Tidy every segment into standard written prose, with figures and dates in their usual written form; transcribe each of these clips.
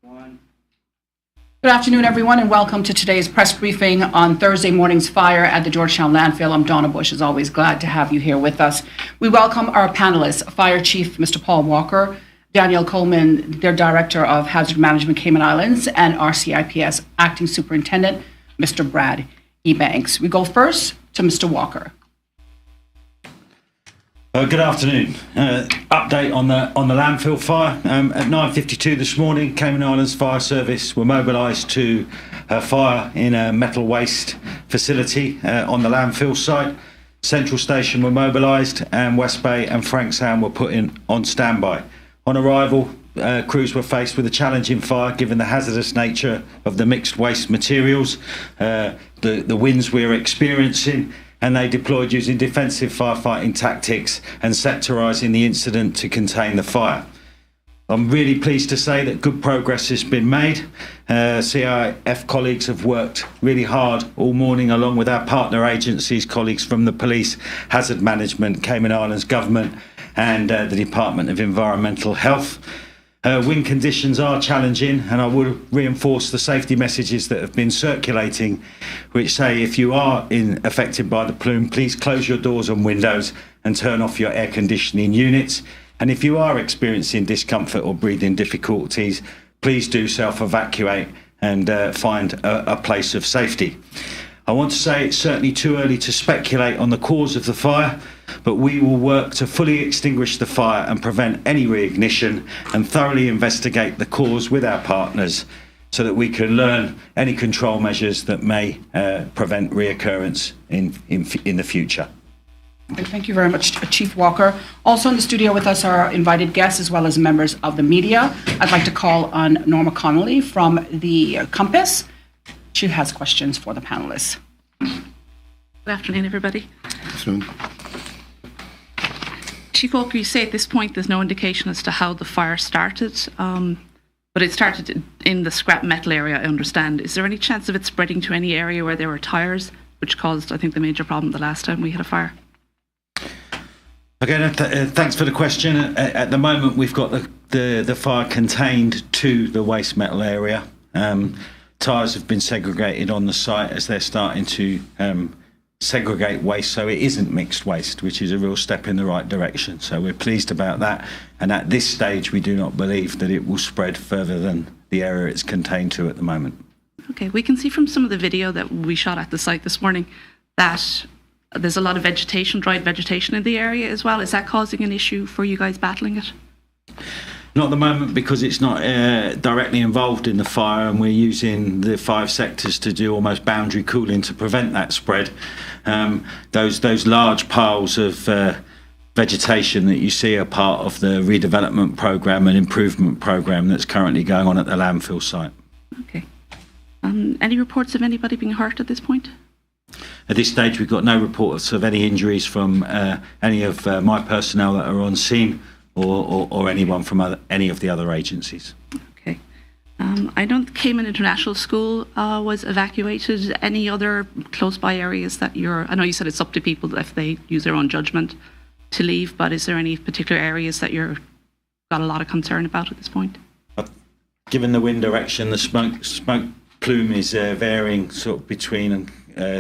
Good afternoon, everyone, and welcome to today's press briefing on Thursday morning's fire at the Georgetown Landfill. I'm Donna Bush, as always, glad to have you here with us. We welcome our panelists, Fire Chief Mr. Paul Walker, Danielle Coleman, their Director of Hazard Management Cayman Islands, and RCIPS Acting Superintendent, Mr. Brad Ebanks. We go first to Mr. Walker. Good afternoon. Update on the landfill fire. At 9:52 this morning, Cayman Islands Fire Service were mobilised to a fire in a metal waste facility on the landfill site. Central Station were mobilised, and West Bay and Frankstown were put in on standby. On arrival, crews were faced with a challenging fire given the hazardous nature of the mixed waste materials, the winds we were experiencing, and they deployed using defensive firefighting tactics and sectorising the incident to contain the fire. I'm really pleased to say that good progress has been made. CIF colleagues have worked really hard all morning along with our partner agencies, colleagues from the Police, Hazard Management, Cayman Islands Government and the Department of Environmental Health. Wind conditions are challenging, and I would reinforce the safety messages that have been circulating, which say if you are affected by the plume, please close your doors and windows and turn off your air conditioning units. And if you are experiencing discomfort or breathing difficulties, please do self-evacuate and find a place of safety. I want to say it's certainly too early to speculate on the cause of the fire, but we will work to fully extinguish the fire and prevent any reignition and thoroughly investigate the cause with our partners so that we can learn any control measures that may prevent reoccurrence in the future. Thank you very much, Chief Walker. Also in the studio with us are invited guests as well as members of the media. I'd like to call on Norma Connolly from the Compass. She has questions for the panelists. Good afternoon, everybody. Good afternoon. Chief Walker, you say at this point there's no indication as to how the fire started, but it started in the scrap metal area, I understand. Is there any chance of it spreading to any area where there were tyres, which caused, I think, the major problem the last time we had a fire? Again, thanks for the question. At the moment, we've got the fire contained to the waste metal area. Tyres have been segregated on the site as they're starting to segregate waste, so it isn't mixed waste, which is a real step in the right direction. So we're pleased about that. And at this stage, we do not believe that it will spread further than the area it's contained to at the moment. Okay, we can see from some of the video that we shot at the site this morning that there's a lot of vegetation, dried vegetation in the area as well. Is that causing an issue for you guys battling it? Not at the moment, because it's not directly involved in the fire, and we're using the 5 sectors to do almost boundary cooling to prevent that spread. Those large piles of vegetation that you see are part of the redevelopment programme and improvement programme that's currently going on at the landfill site. Okay. Any reports of anybody being hurt at this point? At this stage, we've got no reports of any injuries from any of my personnel that are on scene, or anyone from any of the other agencies. Okay. I know the Cayman International School was evacuated. Any other close by areas that I know you said it's up to people if they use their own judgment to leave, but is there any particular areas that you're got a lot of concern about at this point? Given the wind direction, the smoke plume is varying sort of between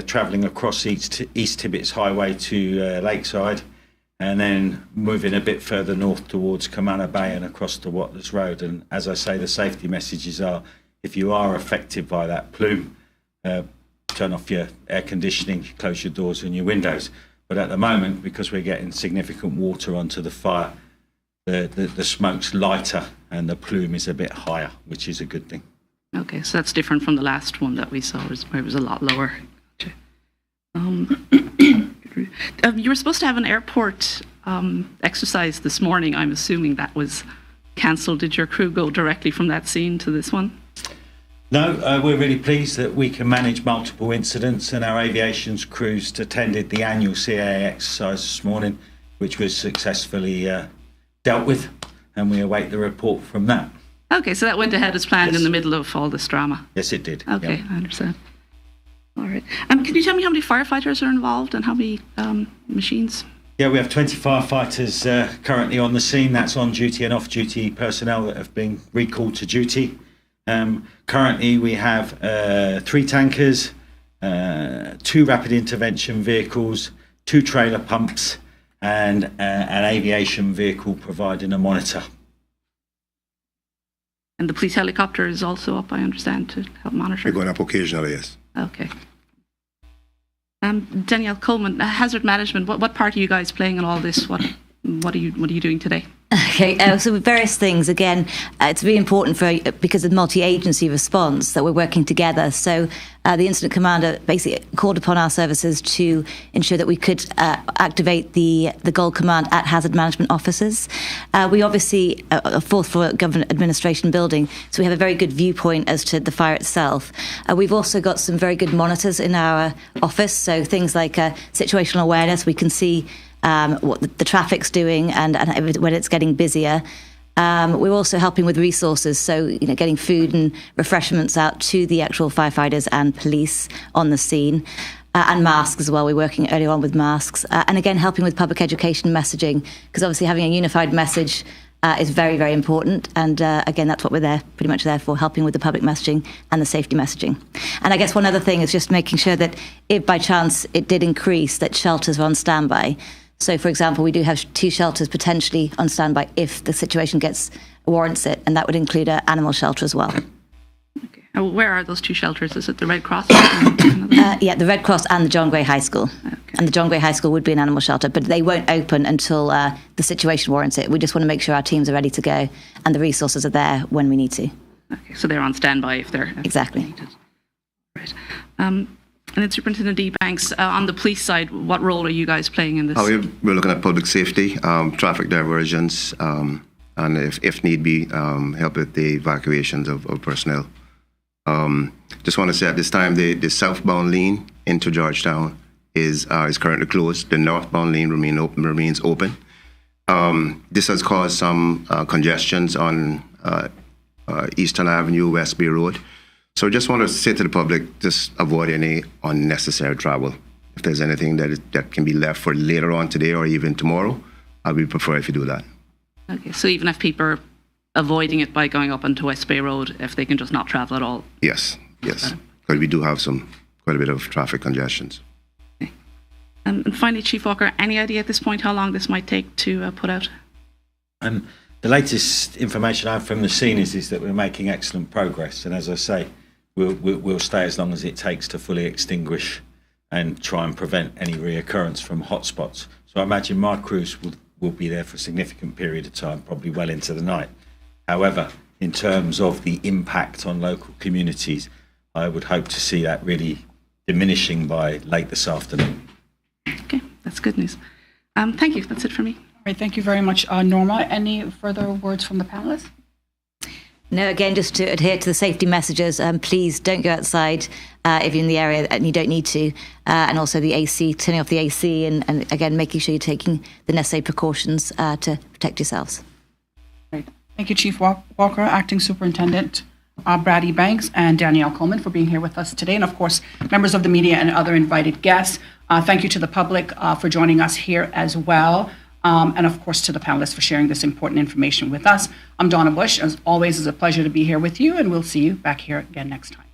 travelling across East Tibbets Highway to Lakeside, and then moving a bit further north towards Camana Bay and across to Watlers Road. And as I say, the safety messages are, if you are affected by that plume, turn off your air conditioning, close your doors and your windows. But at the moment, because we're getting significant water onto the fire, the smoke's lighter and the plume is a bit higher, which is a good thing. Okay, so that's different from the last one that we saw, where it was a lot lower. You were supposed to have an airport exercise this morning. I'm assuming that was cancelled. Did your crew go directly from that scene to this one? No, we're really pleased that we can manage multiple incidents, and our aviation's crews attended the annual CAA exercise this morning, which was successfully dealt with, and we await the report from that. Okay, so that went ahead as planned. Yes. In the middle of all this drama? Yes, it did. Okay, yeah. I understand. All right. Can you tell me how many firefighters are involved and how many machines? Yeah, we have 20 firefighters currently on the scene. That's on duty and off-duty personnel that have been recalled to duty. Currently, we have 3 tankers, 2 rapid intervention vehicles, 2 trailer pumps, and an aviation vehicle providing a monitor. And the police helicopter is also up, I understand, to help monitor. We're going up occasionally, yes. Okay. Danielle Coleman, hazard management. What part are you guys playing in all this? What are you doing today? Okay, so with various things, again, it's really important because of multi-agency response that we're working together. So the incident commander basically called upon our services to ensure that we could activate the Gold Command at hazard management offices. We obviously are a 4th floor government administration building, so we have a very good viewpoint as to the fire itself. We've also got some very good monitors in our office, so things like situational awareness, we can see what the traffic's doing and when it's getting busier. We're also helping with resources, so getting food and refreshments out to the actual firefighters and police on the scene, and masks as well. We're working early on with masks, and again helping with public education messaging, because obviously having a unified message is very, very important. And again, that's what we're pretty much there for, helping with the public messaging and the safety messaging. And I guess one other thing is just making sure that if by chance it did increase, that shelters are on standby. So, for example, we do have 2 shelters potentially on standby if the situation warrants it, and that would include an animal shelter as well. Okay. Where are those 2 shelters? Is it the Red Cross? Yeah, the Red Cross and the John Gray High School. Okay. And the John Gray High School would be an animal shelter, but they won't open until the situation warrants it. We just want to make sure our teams are ready to go and the resources are there when we need to. Okay, so they're on standby if they're exactly needed. Right. And then Superintendent Banks, on the police side, what role are you guys playing in this? We're looking at public safety, traffic diversions, and if need be, help with the evacuations of personnel. Just want to say at this time, the southbound lane into Georgetown is currently closed. The northbound lane remains open. This has caused some congestions on Eastern Avenue, West Bay Road. So just want to say to the public, just avoid any unnecessary travel. If there's anything that can be left for later on today or even tomorrow, I would prefer if you do that. Okay, so even if people are avoiding it by going up onto West Bay Road, if they can just not travel at all? Yes. Because we do have quite a bit of traffic congestions. Okay. And finally, Chief Walker, any idea at this point how long this might take to put out? The latest information I have from the scene is that we're making excellent progress, and as I say, we'll stay as long as it takes to fully extinguish and try and prevent any reoccurrence from hotspots. So I imagine my crews will be there for a significant period of time, probably well into the night. However, in terms of the impact on local communities, I would hope to see that really diminishing by late this afternoon. Okay, that's good news. Thank you. That's it for me. All right, thank you very much, Norma. Any further words from the panelists? No, again, just to adhere to the safety messages, please don't go outside if you're in the area and you don't need to. And also the AC, turning off the AC and again, making sure you're taking the necessary precautions to protect yourselves. Great. Thank you, Chief Walker, Acting Superintendent Brady Banks, and Danielle Coleman for being here with us today. And of course, members of the media and other invited guests. Thank you to the public for joining us here as well. And of course to the panelists for sharing this important information with us. I'm Donna Bush. As always, it's a pleasure to be here with you, and we'll see you back here again next time.